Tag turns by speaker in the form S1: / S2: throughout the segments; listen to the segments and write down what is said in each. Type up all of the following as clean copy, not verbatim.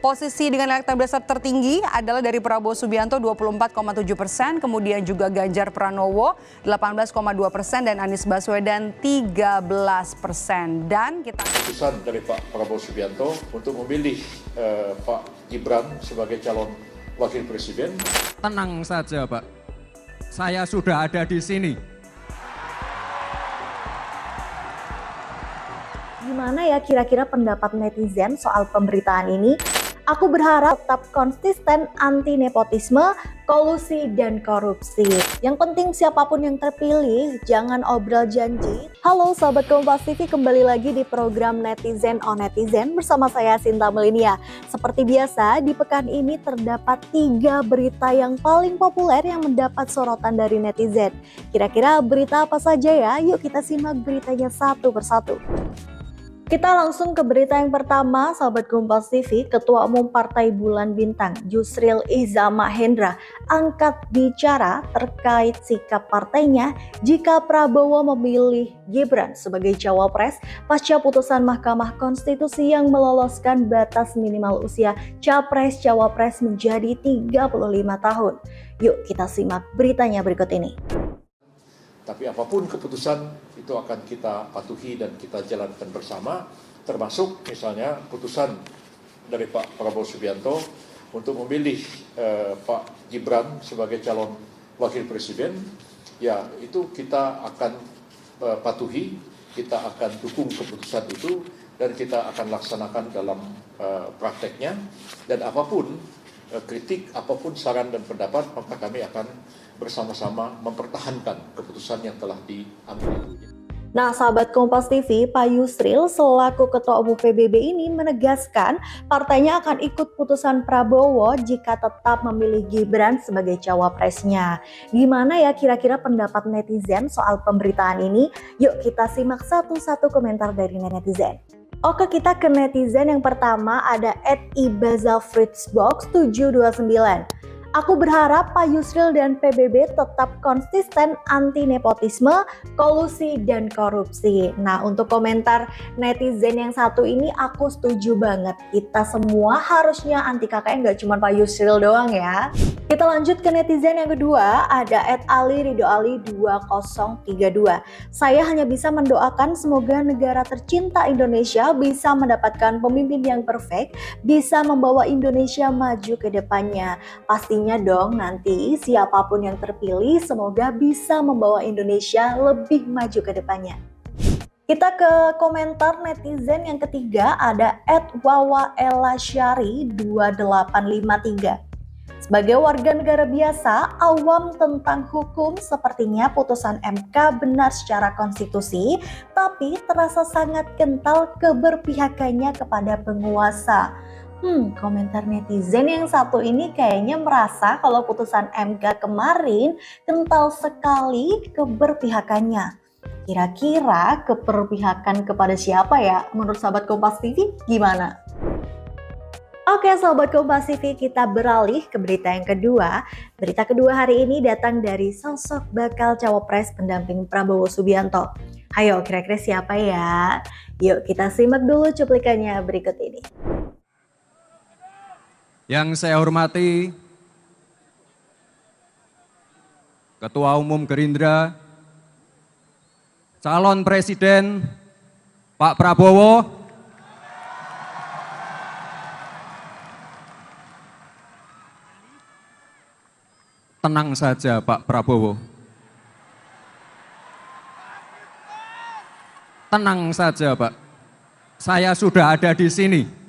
S1: Posisi dengan elektabilitas tertinggi adalah dari Prabowo Subianto 24,7%, kemudian juga Ganjar Pranowo 18,2% dan Anies Baswedan 13%. Dan kita
S2: keputusan dari Pak Prabowo Subianto untuk memilih Pak Gibran sebagai calon wakil presiden.
S3: Tenang saja, Pak. Saya sudah ada di sini.
S4: Gimana ya kira-kira pendapat netizen soal pemberitaan ini? Aku berharap tetap konsisten anti nepotisme, kolusi, dan korupsi. Yang penting siapapun yang terpilih, jangan obrol janji. Halo Sobat Kompas TV, kembali lagi di program Netizen on Netizen bersama saya Sinta Melinia. Seperti biasa, di pekan ini terdapat 3 berita yang paling populer yang mendapat sorotan dari netizen. Kira-kira berita apa saja ya? Yuk kita simak beritanya satu persatu. Kita langsung ke berita yang pertama, Sahabat Kompas TV. Ketua Umum Partai Bulan Bintang, Yusril Iza Mahendra, angkat bicara terkait sikap partainya jika Prabowo memilih Gibran sebagai cawapres pasca putusan Mahkamah Konstitusi yang meloloskan batas minimal usia capres-cawapres menjadi 35 tahun. Yuk kita simak beritanya berikut ini.
S2: Tapi apapun keputusan itu akan kita patuhi dan kita jalankan bersama, termasuk misalnya putusan dari Pak Prabowo Subianto untuk memilih Pak Gibran sebagai calon wakil presiden. Ya, itu kita akan patuhi, kita akan dukung keputusan itu dan kita akan laksanakan dalam prakteknya. Dan apapun kritik, apapun saran dan pendapat, maka kami akan bersama-sama mempertahankan keputusan yang telah diambil itu.
S4: Nah, sahabat Kompas TV, Pak Yusril selaku Ketua Umum PBB ini menegaskan partainya akan ikut putusan Prabowo jika tetap memilih Gibran sebagai cawapresnya. Gimana ya kira-kira pendapat netizen soal pemberitaan ini? Yuk kita simak satu-satu komentar dari netizen. Oke, kita ke netizen yang pertama, ada @ibazafritzbox729. Aku berharap Pak Yusril dan PBB tetap konsisten anti nepotisme, kolusi, dan korupsi. Nah, untuk komentar netizen yang satu ini aku setuju banget. Kita semua harusnya anti KKN, nggak cuma Pak Yusril doang ya. Kita lanjut ke netizen yang kedua, ada @ali_ridhoali2032. Saya hanya bisa mendoakan semoga negara tercinta Indonesia bisa mendapatkan pemimpin yang perfect, bisa membawa Indonesia maju ke depannya. Pastinya dong nanti siapapun yang terpilih semoga bisa membawa Indonesia lebih maju ke depannya. Kita ke komentar netizen yang ketiga, ada @wawaelasyari2853. Sebagai warga negara biasa, awam tentang hukum, sepertinya putusan MK benar secara konstitusi, tapi terasa sangat kental keberpihakannya kepada penguasa. Komentar netizen yang satu ini kayaknya merasa kalau putusan MK kemarin kental sekali keberpihakannya. Kira-kira keberpihakan kepada siapa ya? Menurut sahabat Kompas TV gimana? Oke sahabat Kompas TV, kita beralih ke berita yang kedua. Berita kedua hari ini datang dari sosok bakal cawapres pendamping Prabowo Subianto. Ayo kira-kira siapa ya? Yuk kita simak dulu cuplikannya berikut ini.
S3: Yang saya hormati Ketua Umum Gerindra, calon Presiden Pak Prabowo, tenang saja Pak Prabowo. Tenang saja Pak, saya sudah ada di sini.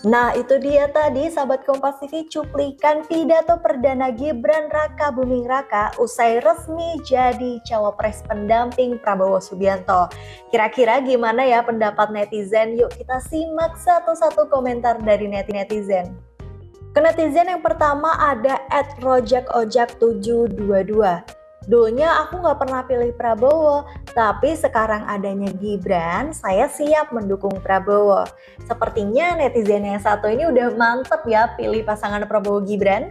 S4: Nah itu dia tadi sahabat Kompas TV cuplikan pidato perdana Gibran Raka Buming Raka usai resmi jadi cawapres pendamping Prabowo Subianto. Kira-kira gimana ya pendapat netizen? Yuk kita simak satu-satu komentar dari netizen. Ke netizen yang pertama ada @rojakojak722. Dulunya aku nggak pernah pilih Prabowo, tapi sekarang adanya Gibran, saya siap mendukung Prabowo. Sepertinya netizen yang satu ini udah mantep ya pilih pasangan Prabowo Gibran.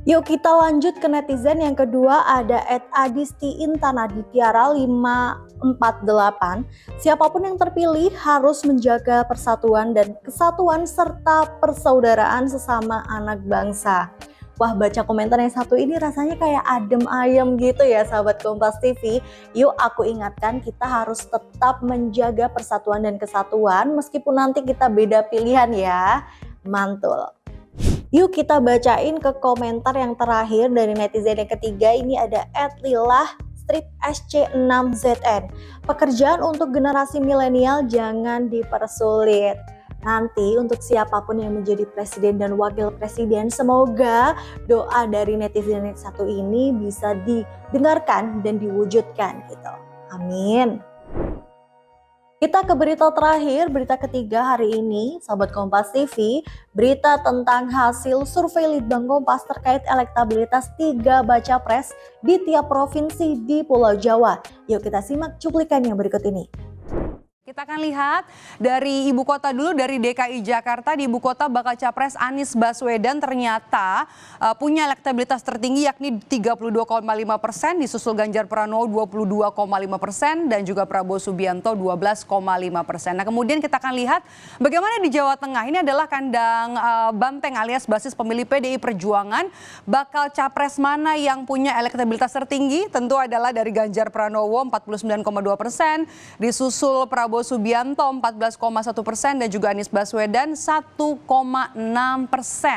S4: Yuk kita lanjut ke netizen yang kedua, ada @adisti_intanaditiara 548. Siapapun yang terpilih harus menjaga persatuan dan kesatuan serta persaudaraan sesama anak bangsa. Wah, baca komentar yang satu ini rasanya kayak adem ayem gitu ya sahabat Kompas TV. Yuk aku ingatkan, kita harus tetap menjaga persatuan dan kesatuan meskipun nanti kita beda pilihan ya. Mantul. Yuk kita bacain ke komentar yang terakhir dari netizen yang ketiga. Ini ada @lilah_sc6zn. Pekerjaan untuk generasi milenial jangan dipersulit. Nanti untuk siapapun yang menjadi presiden dan wakil presiden, semoga doa dari netizen yang satu ini bisa didengarkan dan diwujudkan gitu. Amin. Kita ke berita terakhir, berita ketiga hari ini, sahabat Kompas TV, berita tentang hasil survei Litbang Kompas terkait elektabilitas 3 baca pres di tiap provinsi di Pulau Jawa. Yuk kita simak cuplikannya berikut ini.
S1: Kita akan lihat dari ibu kota dulu, dari DKI Jakarta. Di ibu kota bakal capres Anies Baswedan ternyata punya elektabilitas tertinggi yakni 32,5%, disusul Ganjar Pranowo 22,5% dan juga Prabowo Subianto 12,5%. Nah kemudian kita akan lihat bagaimana di Jawa Tengah. Ini adalah kandang banteng alias basis pemilih PDI Perjuangan. Bakal capres mana yang punya elektabilitas tertinggi? Tentu adalah dari Ganjar Pranowo 49,2%, disusul Prabowo Subianto 14,1% dan juga Anies Baswedan 1,6%.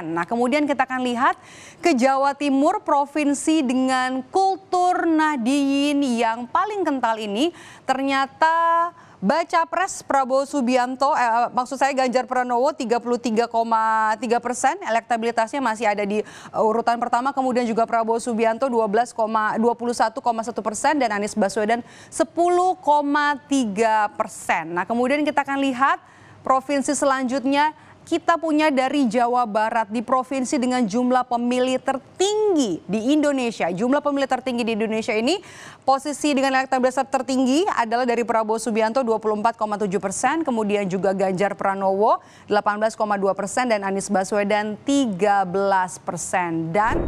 S1: Nah kemudian kita akan lihat ke Jawa Timur, provinsi dengan kultur Nahdiyin yang paling kental ini ternyata baca pres Prabowo Subianto, maksud saya Ganjar Pranowo 33,3%, elektabilitasnya masih ada di urutan pertama, kemudian juga Prabowo Subianto 21,1% dan Anies Baswedan 10,3%. Nah kemudian kita akan lihat provinsi selanjutnya. Kita punya dari Jawa Barat, di provinsi dengan jumlah pemilih tertinggi di Indonesia. Jumlah pemilih tertinggi di Indonesia ini, posisi dengan elektabilitas tertinggi adalah dari Prabowo Subianto 24,7%, kemudian juga Ganjar Pranowo 18,2% dan Anies Baswedan 13%. Dan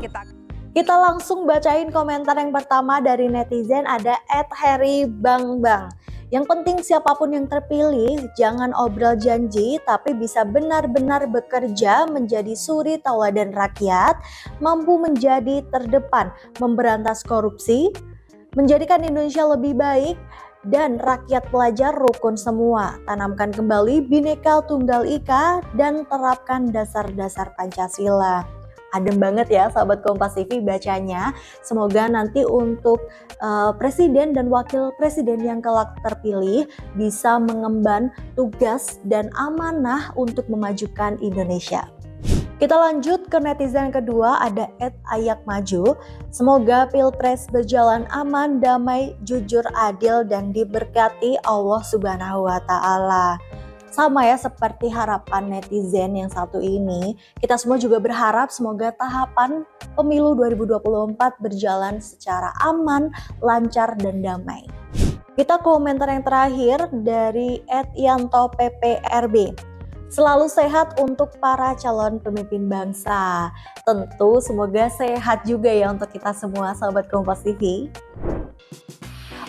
S4: kita langsung bacain komentar yang pertama dari netizen, ada @harrybangbang. Yang penting siapapun yang terpilih jangan obrol janji tapi bisa benar-benar bekerja menjadi suri tauladan rakyat, mampu menjadi terdepan memberantas korupsi, menjadikan Indonesia lebih baik dan rakyat pelajar rukun semua. Tanamkan kembali Bhinneka Tunggal Ika dan terapkan dasar-dasar Pancasila. Adem banget ya sahabat Kompas TV bacanya. Semoga nanti untuk presiden dan wakil presiden yang kelak terpilih bisa mengemban tugas dan amanah untuk memajukan Indonesia. Kita lanjut ke netizen kedua, ada @ayakmaju. Semoga Pilpres berjalan aman, damai, jujur, adil dan diberkati Allah Subhanahu wa Ta'ala. Sama ya seperti harapan netizen yang satu ini, kita semua juga berharap semoga tahapan pemilu 2024 berjalan secara aman, lancar, dan damai. Kita komentar yang terakhir dari @yanto_pprb. Selalu sehat untuk para calon pemimpin bangsa. Tentu semoga sehat juga ya untuk kita semua sahabat Kompas TV.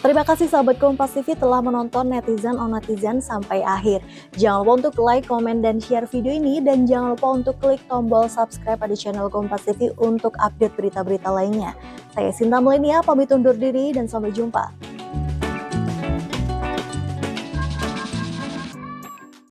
S4: Terima kasih sahabat Kompas TV telah menonton Netizen on Netizen sampai akhir. Jangan lupa untuk like, komen, dan share video ini. Dan jangan lupa untuk klik tombol subscribe pada channel Kompas TV untuk update berita-berita lainnya. Saya Sinta Melenia, pamit undur diri dan sampai jumpa.